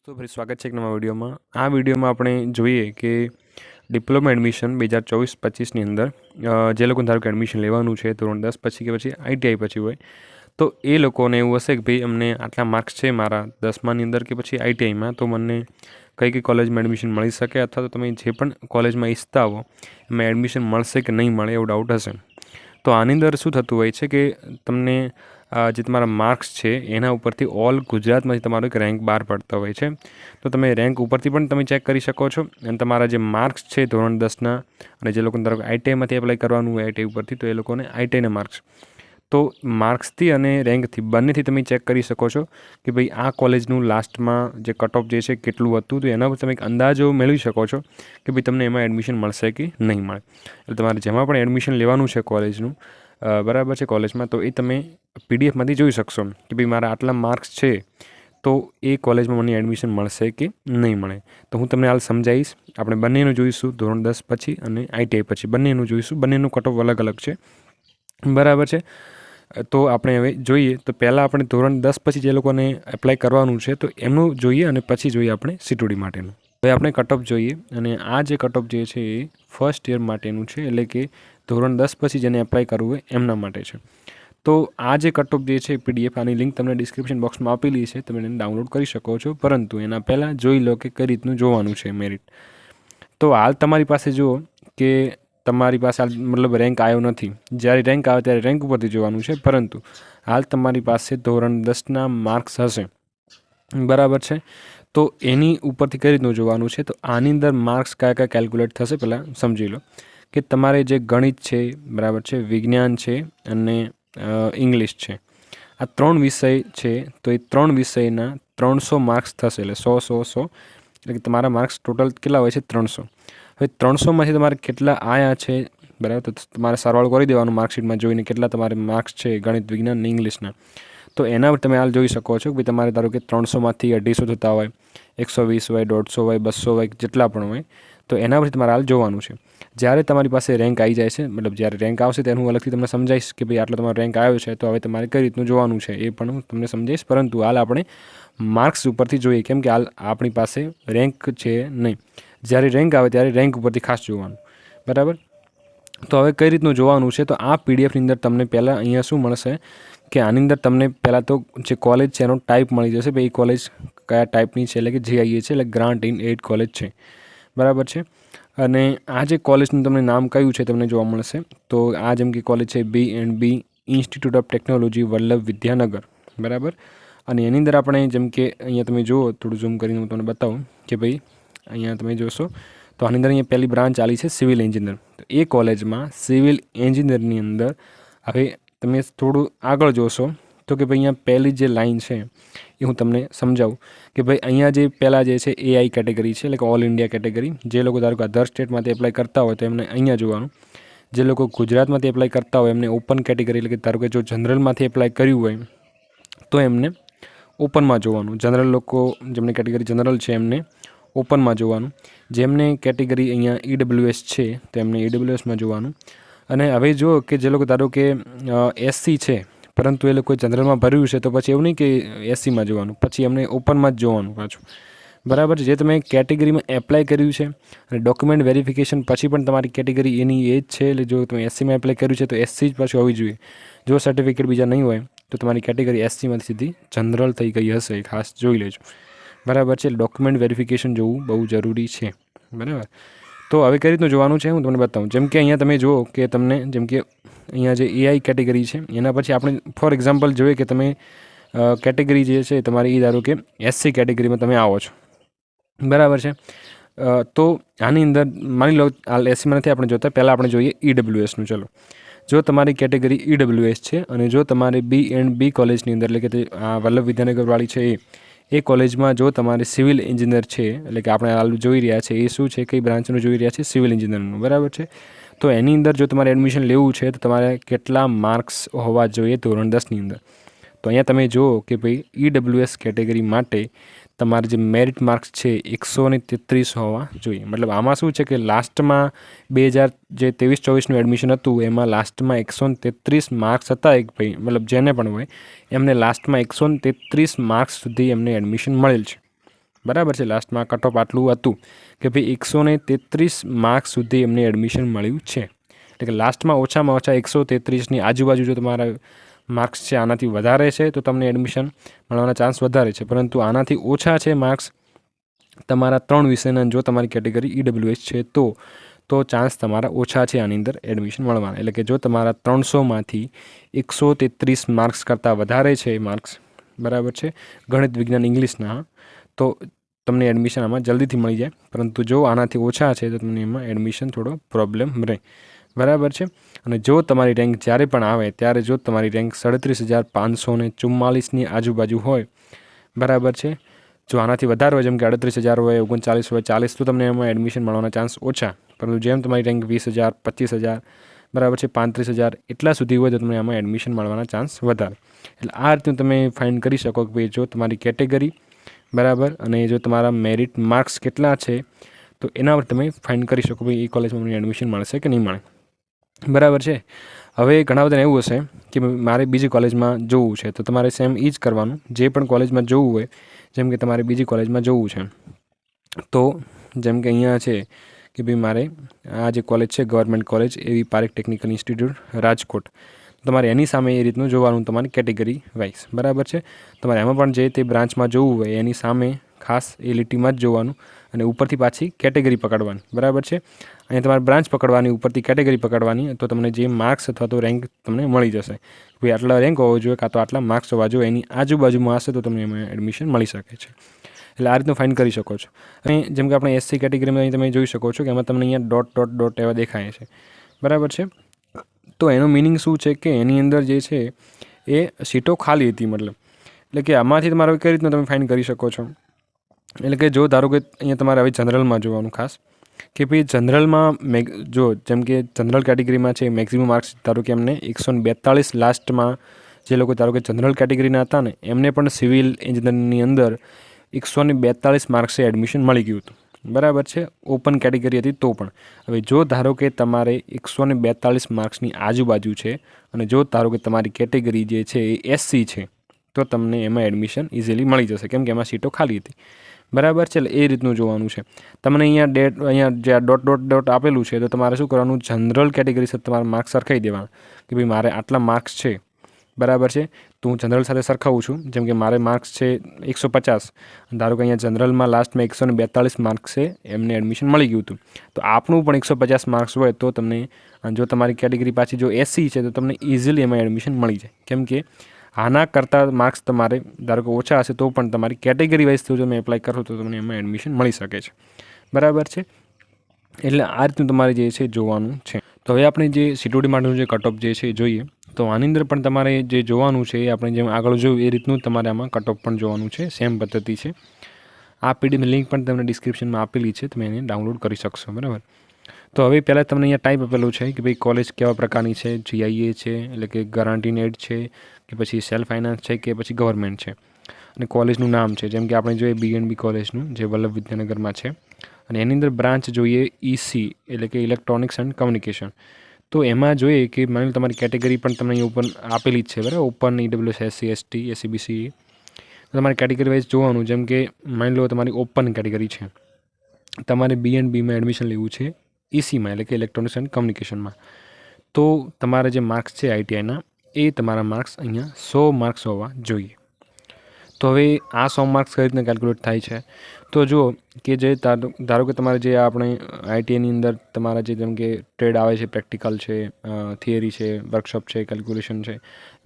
તો ફરી સ્વાગત છે એક નવા વિડીયોમાં. આ વિડીયોમાં આપણે જોઈએ કે ડિપ્લોમા એડમિશન 2024-25ની અંદર જે લોકોને ધારો કે એડમિશન લેવાનું છે ધોરણ 10 પછી કે પછી ITI પછી હોય, તો એ લોકોને એવું હશે કે ભાઈ અમને આટલા માર્ક્સ છે મારા 10માની અંદર કે પછી ITIમાં, તો મને કઈ કઈ કોલેજમાં એડમિશન મળી શકે, અથવા તો તમે જે પણ કોલેજમાં ઈચ્છતા હો એમાં એડમિશન મળશે કે નહીં મળે એવો ડાઉટ હશે. તો આની અંદર શું થતું હોય છે કે તમને જે તમારા માર્ક્સ છે એના ઉપરથી ઓલ ગુજરાતમાંથી તમારો એક રેન્ક બહાર પડતો હોય છે. તો તમે રેન્ક ઉપરથી પણ તમે ચેક કરી શકો છો, અને તમારા જે માર્ક્સ છે ધોરણ 10ના, અને જે લોકોને ધારો કે ITIમાંથી એપ્લાય કરવાનું હોય ITI ઉપરથી, તો એ લોકોને ITIના માર્ક્સ, તો માર્ક્સથી અને રેન્કથી બંનેથી તમે ચેક કરી શકો છો કે ભાઈ આ કોલેજનું લાસ્ટમાં જે કટ ઓફ જે છે કેટલું હતું. તો એના પર તમે એક અંદાજો મેળવી શકો છો કે ભાઈ તમને એમાં એડમિશન મળશે કે નહીં મળે. એટલે તમારે જેમાં પણ એડમિશન લેવાનું છે કોલેજનું, બરાબર છે, કોલેજમાં, તો એ તમે PDFમાંથી જોઈ શકશો કે ભાઈ મારા આટલા માર્ક્સ છે તો એ કોલેજમાં મને એડમિશન મળશે કે નહીં મળે. તો હું તમને હાલ સમજાવીશ. આપણે બંનેનું જોઈશું, ધોરણ 10 પછી અને ITI પછી બંનેનું જોઈશું. બંનેનું કટ ઓફ અલગ અલગ છે, બરાબર છે. તો આપણે હવે જોઈએ. તો પહેલાં આપણે ધોરણ 10 પછી જે લોકોને એપ્લાય કરવાનું છે તો એમનું જોઈએ, અને પછી જોઈએ આપણે CTOD માટેનું. હવે આપણે કટ ઓફ જોઈએ, અને આ જે કટ ઓફ જે છે એ ફર્સ્ટ યર માટેનું છે, એટલે કે ધોરણ 10 પછી જેને એપ્લાય કરવું હોય એમના માટે છે. તો આ જે કટ ઓફ જે છે PDF, આની લિંક તમને ડિસ્ક્રિપ્શન બોક્સમાં આપેલી છે, તમે એને ડાઉનલોડ કરી શકો છો. પરંતુ એના પહેલાં જોઈ લો કે કઈ રીતનું જોવાનું છે મેરિટ. તો હાલ તમારી પાસે જુઓ કે તમારી પાસે હાલ મતલબ રેન્ક આવ્યો નથી. જ્યારે રેન્ક આવે ત્યારે રેન્ક ઉપરથી જોવાનું છે, પરંતુ હાલ તમારી પાસે ધોરણ 10ના માર્ક્સ હશે, બરાબર છે. તો એની ઉપરથી કઈ રીતનું જોવાનું છે, તો આની અંદર માર્ક્સ કયા કયા કેલ્ક્યુલેટ થશે પહેલાં સમજી લો. કે તમારે જે ગણિત છે, બરાબર છે, વિજ્ઞાન છે અને ઇંગ્લિશ છે, આ 3 વિષય છે. તો એ 3 વિષયના 300 માર્ક્સ થશે, એટલે 100, એટલે કે તમારા માર્ક્સ ટોટલ કેટલા હોય છે? 300. હવે 300માંથી તમારે કેટલા આયા છે, બરાબર, તો તમારે સરવાળો કરી દેવાનું માર્કશીટમાં જોઈને કેટલા તમારે માર્ક્સ છે ગણિત, વિજ્ઞાન અને ઇંગ્લિશના. તો એના પર તમે હાલ જોઈ શકો છો કે તમારે ધારો કે 300માંથી 250 થતા હોય, 120 હોય, 150 હોય, 200 હોય, જેટલા પણ હોય, તો એના પરથી તમારે હાલ જોવાનું છે. જ્યારે તમારી પાસે રેન્ક આવી જાય છે, મતલબ જ્યારે રેન્ક આવશે ત્યારે હું અલગથી તમને સમજાવીશ કે ભાઈ આટલો તમારો રેન્ક આવ્યો છે, તો હવે તમારે કઈ રીતનું જોવાનું છે એ પણ હું તમને સમજાવીશ. પરંતુ હાલ આપણે માર્ક્સ ઉપરથી જોઈએ, કેમ કે હાલ આપણી પાસે રેન્ક છે નહીં. જ્યારે રેન્ક આવે ત્યારે રેન્ક ઉપરથી ખાસ જોવાનું, બરાબર. તો હવે કઈ રીતનું જોવાનું છે, તો આ PDFની અંદર તમને પહેલાં અહીંયા શું મળશે કે આની અંદર તમને પહેલાં તો જે કોલેજ છે એનો ટાઈપ મળી જશે. ભાઈ એ કોલેજ કયા ટાઈપની છે, એટલે કે GIA છે, એટલે ગ્રાન્ટ ઇન એડ કોલેજ છે, બરાબર છે. અને આ જે કોલેજનું તમને નામ કયું છે તમને જોવા મળશે. તો આ જેમ કે કોલેજ છે B&B institute of technology Vallabh Vidyanagar, બરાબર. અને એની અંદર આપણે જેમ કે અહીંયા તમે જુઓ, થોડું ઝૂમ કરીને હું તમને બતાવું કે ભાઈ અહીંયા તમે જોશો તો આની અંદર અહીંયા પહેલી બ્રાન્ચ આલી છે સિવિલ એન્જિનિયર. તો એ કોલેજમાં સિવિલ એન્જિનિયરની અંદર હવે તમે થોડું આગળ જોશો તો કે ભાઈ અહીંયા પહેલી જે લાઈન છે એ હું તમને સમજાવું કે ભાઈ અહીંયા જે પહેલાં જે છે AI કેટેગરી છે, એટલે કે ઓલ ઇન્ડિયા કેટેગરી. જે લોકો ધારો કે અધર સ્ટેટમાંથી એપ્લાય કરતા હોય તો એમને અહીંયા જોવાનું. જે લોકો ગુજરાતમાંથી એપ્લાય કરતા હોય એમને ઓપન કેટેગરી, એટલે કે ધારો કે જો જનરલમાંથી એપ્લાય કર્યું હોય તો એમને ઓપનમાં જોવાનું. જનરલ લોકો જેમને કેટેગરી જનરલ છે એમને ઓપનમાં જોવાનું. જેમને કેટેગરી અહીંયા EWS છે તો એમને EWSમાં જોવાનું. અને હવે જુઓ કે જે લોકો ધારો કે SC છે પરંતુ એ લોકોએ જનરલમાં ભર્યું છે, તો પછી એવું નહીં કે SCમાં જોવાનું, પછી એમને ઓપનમાં જ જોવાનું પાછું, બરાબર. જે તમે કેટેગરીમાં એપ્લાય કર્યું છે અને ડોક્યુમેન્ટ વેરિફિકેશન પછી પણ તમારી કેટેગરી એની એ જ છે, એટલે જો તમે SCમાં એપ્લાય કર્યું છે તો SC જ પાછું હોવી જોઈએ. જો સર્ટિફિકેટ બીજા નહીં હોય તો તમારી કેટેગરી SCમાંથી સીધી જનરલ થઈ ગઈ હશે, એ ખાસ જોઈ લેજો, બરાબર છે. ડોક્યુમેન્ટ વેરિફિકેશન જોવું બહુ જરૂરી છે, બરાબર. તો હવે કઈ રીતનું જોવાનું છે હું તમને બતાવું. જેમ કે અહીંયા તમે જુઓ કે તમને જેમ કે અહીંયા જે AI કેટેગરી છે એના પછી આપણે ફોર એક્ઝામ્પલ જોઈએ કે તમે કેટેગરી જે છે તમારી એ ધારો કે SC કેટેગરીમાં તમે આવો છો, બરાબર છે. તો આની અંદર માની લો હાલ SCમાં નથી આપણે જોતા, પહેલાં આપણે જોઈએ EWSનું. ચલો, જો તમારી કેટેગરી EWS છે અને જો તમારે B&B કોલેજની અંદર, એટલે કે આ વલ્લભ વિદ્યાનગરવાળી છે એ કોલેજમાં જો તમારે સિવિલ એન્જિનિયર છે, એટલે કે આપણે હાલ જોઈ રહ્યા છે એ શું છે, કઈ બ્રાન્ચનું જોઈ રહ્યા છે? સિવિલ એન્જિનિયરનું, બરાબર છે. તો એની અંદર જો તમારે એડમિશન લેવું છે તો તમારે કેટલા માર્ક્સ હોવા જોઈએ ધોરણ 10ની અંદર? તો અહીંયા તમે જુઓ કે ભાઈ EWS કેટેગરી માટે તમારે જે મેરિટ માર્ક્સ છે 133 હોવા જોઈએ. મતલબ આમાં શું છે કે લાસ્ટમાં 2023-24નું એડમિશન હતું એમાં લાસ્ટમાં 133 માર્ક્સ હતા. એક ભાઈ મતલબ જેને પણ હોય એમને લાસ્ટમાં 133 માર્ક્સ સુધી એમને એડમિશન મળેલ છે, બરાબર છે. લાસ્ટમાં કટ ઓફ આટલું હતું કે ભાઈ 133 માર્ક્સ સુધી એમને એડમિશન મળ્યું છે. એટલે કે લાસ્ટમાં ઓછામાં ઓછા 133ની આજુબાજુ જો તમારા માર્ક્સ છે આનાથી વધારે છે તો તમને એડમિશન મળવાના ચાન્સ વધારે છે, પરંતુ આનાથી ઓછા છે માર્ક્સ તમારા 3 વિષયના, જો તમારી કેટેગરી EWS છે તો ચાન્સ તમારા ઓછા છે આની અંદર એડમિશન મળવાના. એટલે કે જો તમારા 300માંથી 133 માર્ક્સ કરતાં વધારે છે માર્ક્સ, બરાબર છે, ગણિત, વિજ્ઞાન, ઇંગ્લિશના, તો તમને એડમિશન આમાં જલ્દીથી મળી જાય. પરંતુ જો આનાથી ઓછા છે તો તમને એમાં એડમિશન થોડો પ્રોબ્લેમ રહે. બરાબર છે. અને જો તમારી રેન્ક જ્યારે પણ આવે ત્યારે જો તમારી રેન્ક 37,544ની આજુબાજુ હોય, બરાબર છે, જો આનાથી વધારે હોય, જેમ કે 38,000 હોય, 39 હોય, 40, તો તમને એમાં એડમિશન મળવાના ચાન્સ ઓછા. પરંતુ જેમ તમારી રેન્ક 20,000, 25,000, બરાબર છે, 35,000 એટલા સુધી હોય તો તમને આમાં એડમિશન મળવાના ચાન્સ વધારે. એટલે આ રીતે તમે ફાઇન્ડ કરી શકો કે ભાઈ જો તમારી કેટેગરી, બરાબર, અને જો તમારા મેરિટ માર્ક્સ કેટલા છે તો એના પર તમે ફાઇન્ડ કરી શકો ભાઈ એ કોલેજમાં મને એડમિશન મળશે કે નહીં મળે. બરાબર છે. હવે ઘણા બધાને એવું હશે કે મારે બીજી કોલેજમાં જવું છે, તો તમારે સેમ એ જ કરવાનું. જે પણ કોલેજમાં જવું હોય, જેમ કે તમારે બીજી કોલેજમાં જવું છે, તો જેમ કે અહીંયા છે કે ભાઈ મારે આ જે કોલેજ છે ગવર્મેન્ટ કોલેજ એવી પારેખ ટેકનિકલ ઇન્સ્ટિટ્યૂટ રાજકોટ, તમારે એની સામે એ રીતનું જોવાનું તમારી કેટેગરી વાઇઝ. બરાબર છે. તમારે એમાં પણ જે તે બ્રાન્ચમાં જવું હોય એની સામે ખાસ એ લીટીમાં જ જોવાનું અને ઉપરથી પાછી કેટેગરી પકડવાની. બરાબર છે. અહીંયા તમારે બ્રાન્ચ પકડવાની, ઉપરથી કેટેગરી પકડવાની, તો તમને જે માર્ક્સ અથવા તો રેન્ક તમને મળી જશે. ભાઈ આટલા રેન્ક હોવો જોઈએ કાં તો આટલા માર્ક્સ હોવા જોઈએ, એની આજુબાજુમાં હશે તો તમને એમાં એડમિશન મળી શકે છે. એટલે આ રીતનું ફાઇન્ડ કરી શકો છો. અને જેમ કે આપણે SC કેટેગરીમાં અહીં તમે જોઈ શકો છો કે એમાં તમને અહીંયા ડોટ ડોટ ડોટ એવા દેખાય છે. બરાબર છે. તો એનો મિનિંગ શું છે કે એની અંદર જે છે એ સીટો ખાલી હતી, મતલબ. એટલે કે આમાંથી તમારે કઈ રીતનું તમે ફાઇન્ડ કરી શકો છો. એટલે કે જો ધારો કે અહીંયા તમારે હવે જનરલમાં જોવાનું ખાસ કે ભાઈ જનરલમાં જો જેમ કે જનરલ કેટેગરીમાં છે મેક્સિમમ માર્ક્સ ધારો કે એમને 142 લાસ્ટમાં જે લોકો ધારો કે જનરલ કેટેગરીના હતા ને એમને પણ સિવિલ એન્જિનિયરિંગની અંદર 142 માર્ક્સે એડમિશન મળી ગયું હતું. બરાબર છે. ઓપન કેટેગરી હતી તો પણ. હવે જો ધારો કે તમારે 142 માર્ક્સની આજુબાજુ છે અને જો ધારો કે તમારી કેટેગરી જે છે એ SC છે તો તમને એમાં એડમિશન ઇઝીલી મળી જશે, કેમ કે એમાં સીટો ખાલી હતી. બરાબર છે. એટલે એ રીતનું જોવાનું છે. તમને અહીંયા જે ડોટ ડોટ ડોટ આપેલું છે તો તમારે શું કરવાનું, જનરલ કેટેગરી સાથે તમારે માર્ક્સ સરખાઈ દેવાના કે ભાઈ મારે આટલા માર્ક્સ છે, બરાબર છે, તો હું જનરલ સાથે સરખાવું છું. જેમ કે મારે માર્ક્સ છે 150, ધારો કે અહીંયા જનરલમાં લાસ્ટમાં 142 માર્ક્સ છે એમને એડમિશન મળી ગયું હતું, તો આપણું પણ 150 માર્ક્સ હોય તો તમને, જો તમારી કેટેગરી પાછી જો SC છે તો તમને ઇઝીલી એમાં એડમિશન મળી જાય. કેમ કે આના કરતાં માર્ક્સ તમારે ધારો કે ઓછા હશે તો પણ તમારી કેટેગરી વાઇઝ જો તમે એપ્લાય કરો તો તમને એમાં એડમિશન મળી શકે છે. બરાબર છે. એટલે આ રીતનું તમારે જે છે જોવાનું છે. તો હવે આપણે જે CTOD માટેનું જે કટ ઓફ જે છે એ જોઈએ. તો આની અંદર પણ તમારે જે જોવાનું છે એ આપણે જેમ આગળ જોયું એ રીતનું તમારે આમાં કટ ઓફ પણ જોવાનું છે. સેમ પદ્ધતિ છે. આ PDF લિંક પણ તમને ડિસ્ક્રિપ્શનમાં આપેલી છે, તમે એને ડાઉનલોડ કરી શકશો. બરાબર. તો હવે પહેલાં તમને અહીંયા ટાઈપ આપેલું છે કે ભાઈ કોલેજ કેવા પ્રકારની છે, GIA છે એટલે કે ગેરંટીડ એડ છે કે પછી સેલ્ફ ફાઇનાન્સ છે કે પછી ગવર્મેન્ટ છે, અને કોલેજનું નામ છે જેમ કે આપણે જોઈએ BNB કોલેજનું જે વલ્લભ વિદ્યાનગરમાં છે, અને એની અંદર બ્રાન્ચ જોઈએ EC એટલે કે ઇલેક્ટ્રોનિક્સ એન્ડ કમ્યુનિકેશન. તો એમાં જોઈએ કે માની લો તમારી કેટેગરી પણ તમને અહીં ઓપન આપેલી જ છે, બરાબર, open EWS SC ST SC BC. તો તમારી કેટેગરી વાઇઝ જોવાનું, જેમ કે માની લો તમારી ઓપન કેટેગરી છે, તમારે BNBમાં એડમિશન લેવું છે ECમાં એટલે કે ઇલેક્ટ્રોનિક્સ એન્ડ કમ્યુનિકેશનમાં, તો તમારા જે માર્ક્સ છે ITIના એ તમારા માર્ક્સ અહીંયા 100 માર્ક્સ હોવા જોઈએ. તો હવે આ 100 માર્ક્સ કઈ રીતના કેલ્ક્યુલેટ થાય છે, તો જુઓ કે જે ધારો કે તમારે જે આપણે ITIની અંદર તમારા જે જેમ કે ટ્રેડ આવે છે, પ્રેક્ટિકલ છે, થિયરી છે, વર્કશોપ છે, કેલ્ક્યુલેશન છે,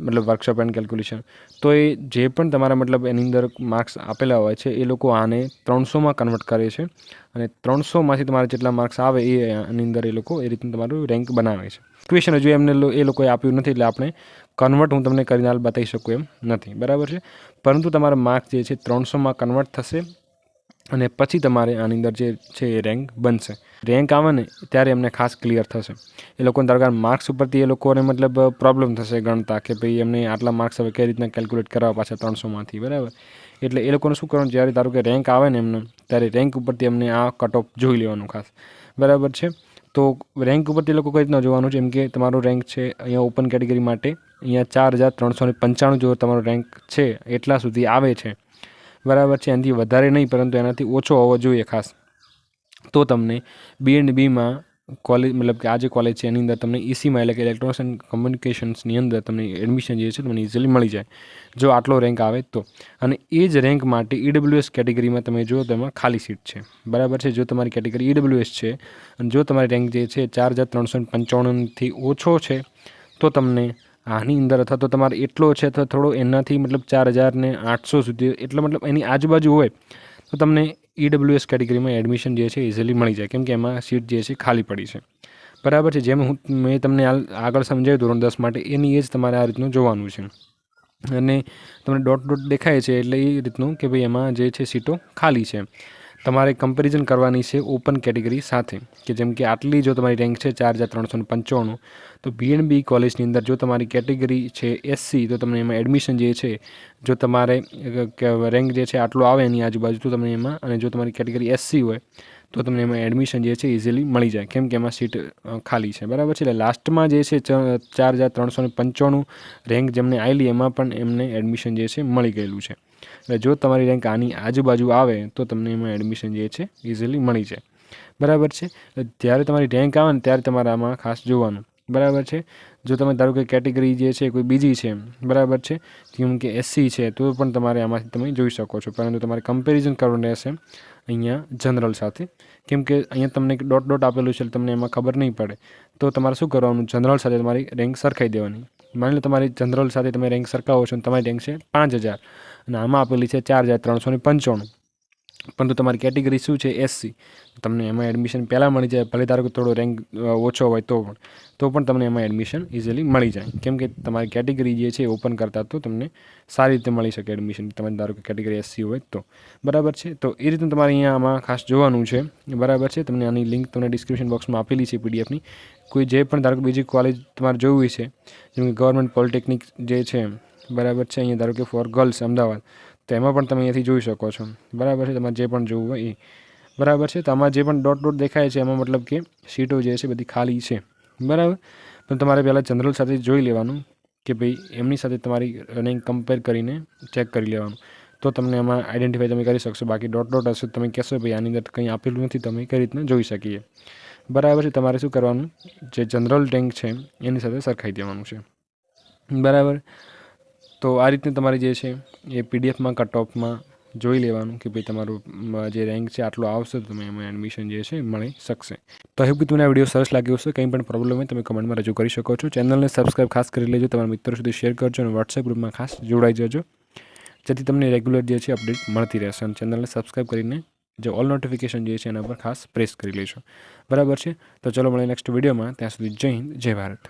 મતલબ વર્કશોપ એન્ડ કેલ્ક્યુલેશન, તો એ જે પણ તમારા મતલબ એની અંદર માર્ક્સ આપેલા હોય છે એ લોકો આને 300માં કન્વર્ટ કરે છે, અને 300માંથી તમારે જેટલા માર્ક્સ આવે એ આની અંદર એ લોકો એ રીતનું તમારું રેન્ક બનાવે છે. ઇક્વેશન હજુ એમને એ લોકોએ આપ્યું નથી એટલે આપણે કન્વર્ટ હું તમને કરીને હાલ બતાવી શકું એમ નથી. બરાબર છે. પરંતુ તમારા માર્ક્સ જે છે 300માં કન્વર્ટ થશે અને પછી તમારે આની અંદર જે છે એ રેન્ક બનશે. રેન્ક આવે ને ત્યારે એમને ખાસ ક્લિયર થશે. એ લોકોને ધારો કે માર્ક્સ ઉપરથી એ લોકોને મતલબ પ્રોબ્લેમ થશે ગણતા કે ભાઈ એમને આટલા માર્ક્સ હવે કઈ રીતના કેલ્ક્યુલેટ કરવા પાછા 300માંથી. બરાબર. એટલે એ લોકોને શું કરવાનું, જ્યારે ધારો કે રેન્ક આવે ને એમને ત્યારે રેન્ક ઉપરથી એમને આ કટ ઓફ જોઈ લેવાનું ખાસ. બરાબર છે. તો રેન્ક ઉપરથી એ લોકો કઈ રીતના જોવાનું છે, એમ કે તમારો રેન્ક છે અહીંયા ઓપન કેટેગરી માટે અહીંયા 4,395 જો તમારો રેન્ક છે એટલા સુધી આવે છે, બરાબર છે, એનાથી વધારે નહીં પરંતુ એનાથી ઓછો હોવો જોઈએ ખાસ, તો તમને B&Bમાં કોલેજ મતલબ કે આ જે કોલેજ છે એની અંદર તમને ECમાં એટલે કે ઇલેક્ટ્રોનિક્સ એન્ડ કમ્યુનિકેશન્સની અંદર તમને એડમિશન જે છે તમને ઇઝીલી મળી જાય જો આટલો રેન્ક આવે તો. અને એ જ રેન્ક માટે EWS કેટેગરીમાં તમે જુઓ તો એમાં ખાલી સીટ છે. બરાબર છે, જો તમારી કેટેગરી EWS છે અને જો તમારી રેન્ક જે છે 4395થી ઓછો છે તો તમને આની અંદર અથવા તો તમારે એટલો છે તો થોડો એનાથી મતલબ 4800 સુધી એટલે મતલબ એની આજુબાજુ હોય તો તમને EWS કેટેગરીમાં એડમિશન જે છે ઇઝીલી મળી જાય, કેમ કે એમાં સીટ જે છે ખાલી પડી છે. બરાબર છે, જેમ મેં તમને આગળ સમજાવ્યું ધોરણ 10 માટે એની એ જ તમારે આ રીતનું જોવાનું છે. અને તમને ડોટ દેખાય છે એટલે એ રીતનું કે ભાઈ એમાં જે છે સીટો ખાલી છે. તમારે કમ્પેરિઝન કરવાની છે ઓપન કેટેગરી સાથે, કે જેમ કે આટલી જો તમારી રેન્ક છે 4395 તો B&B કોલેજની અંદર જો તમારી કેટેગરી છે SC તો તમને એમાં એડમિશન જે છે જો તમારે રેન્ક જે છે આટલો આવે એની આજુબાજુ તો તમને એમાં, અને જો તમારી કેટેગરી SC હોય તો તમને એમાં એડમિશન જે છે ઇઝીલી મળી જાય, કેમ કે એમાં સીટ ખાલી છે. બરાબર છે, એટલે લાસ્ટમાં જે છે 4395 રેન્ક જેમને આવેલી એમાં પણ એમને એડમિશન જે છે મળી ગયેલું છે. એટલે જો તમારી રેન્ક આની આજુબાજુ આવે તો તમને એમાં એડમિશન જે છે ઇઝીલી મળી જાય. બરાબર છે, જ્યારે તમારી રેન્ક આવે ને ત્યારે તમારે આમાં ખાસ જોવાનું. બરાબર છે, જો તમે ધારો કે કેટેગરી જે છે કોઈ બીજી છે, બરાબર છે, જેમ કે SC છે તો પણ તમારે આમાંથી તમે જોઈ શકો છો, પરંતુ તમારે કમ્પેરિઝન કરવાનું રહેશે અહીંયા જનરલ સાથે, કેમ કે અહીંયા તમને ડોટ આપેલું છે તમને એમાં ખબર નહીં પડે તો તમારે શું કરવાનું, જનરલ સાથે તમારી રેન્ક સરખાઈ દેવાની. માની લો તમારી જનરલ સાથે તમે રેન્ક સરખાવો છો અને તમારી રેન્ક છે 5000 અને આમાં આપેલી છે 4395, પરંતુ તમારી કેટેગરી શું છે SC, તમને એમાં એડમિશન પહેલાં મળી જાય, ભલે ધારો કે થોડો રેન્ક ઓછો હોય તો પણ તમને એમાં એડમિશન ઇઝીલી મળી જાય, કેમ કે તમારી કેટેગરી જે છે ઓપન કરતાં તો તમને સારી રીતે મળી શકે એડમિશન, તમારે ધારો કે કેટેગરી SC હોય તો. બરાબર છે, તો એ રીતનું તમારે અહીંયા આમાં ખાસ જોવાનું છે. બરાબર છે, તમને આની લિંક તમને ડિસ્ક્રિપ્શન બોક્સમાં આપેલી છે PDFની. કોઈ જે પણ ધારો કે બીજી કોલેજ તમારે જોવી છે જેમ કે ગવર્મેન્ટ પોલિટેકનિક જે છે, બરાબર છે, અહીંયા ધારો કે ફોર ગર્લ્સ અમદાવાદ, તો એમાં પણ તમે અહીંયાથી જોઈ શકો છો. બરાબર છે, તમારે જે પણ જોવું હોય એ. બરાબર છે, તો આમાં જે પણ ડોટ દેખાય છે એમાં મતલબ કે સીટો જે છે બધી ખાલી છે. બરાબર, પણ તમારે પહેલાં જનરલ સાથે જોઈ લેવાનું કે ભાઈ એમની સાથે તમારી રનિંગ કમ્પેર કરીને ચેક કરી લેવાનું, તો તમને એમાં આઈડેન્ટિફાઈ તમે કરી શકશો. બાકી ડોટ હશે તમે કહેશો ભાઈ આની અંદર કંઈ આપેલું નથી, તમે કઈ રીતના જોઈ શકીએ. બરાબર છે, તમારે શું કરવાનું, જે જનરલ રેન્ક છે એની સાથે સરખાઈ દેવાનું છે. બરાબર, તો આ રીતની તમારી જે છે એ PDFમાં કટ ઓફમાં જોઈ લેવાનું કે ભાઈ તમારું જે રેન્ક છે આટલો આવશે તો તમે એમાં એડમિશન જે છે મળી શકશે. તો આઈ હોપ કે તમને આ વિડીયો સરસ લાગ્યો હશે. કંઈ પણ પ્રોબ્લેમ હોય તમે કમેન્ટમાં રજૂ કરી શકો છો. ચેનલને સબસ્ક્રાઈબ ખાસ કરી લેજો, તમારા મિત્રો સુધી શેર કરજો અને વોટ્સએપ ગ્રુપમાં ખાસ જોડાઈ જજો, જેથી તમને રેગ્યુલર જે છે અપડેટ મળતી રહેશે. અને ચેનલને સબસ્ક્રાઈબ કરીને જે ઓલ નોટિફિકેશન જે છે એના પર ખાસ પ્રેસ કરી લેજો. બરાબર છે, તો ચલો મળીએ નેક્સ્ટ વિડીયોમાં. ત્યાં સુધી જય હિન્દ, જય ભારત.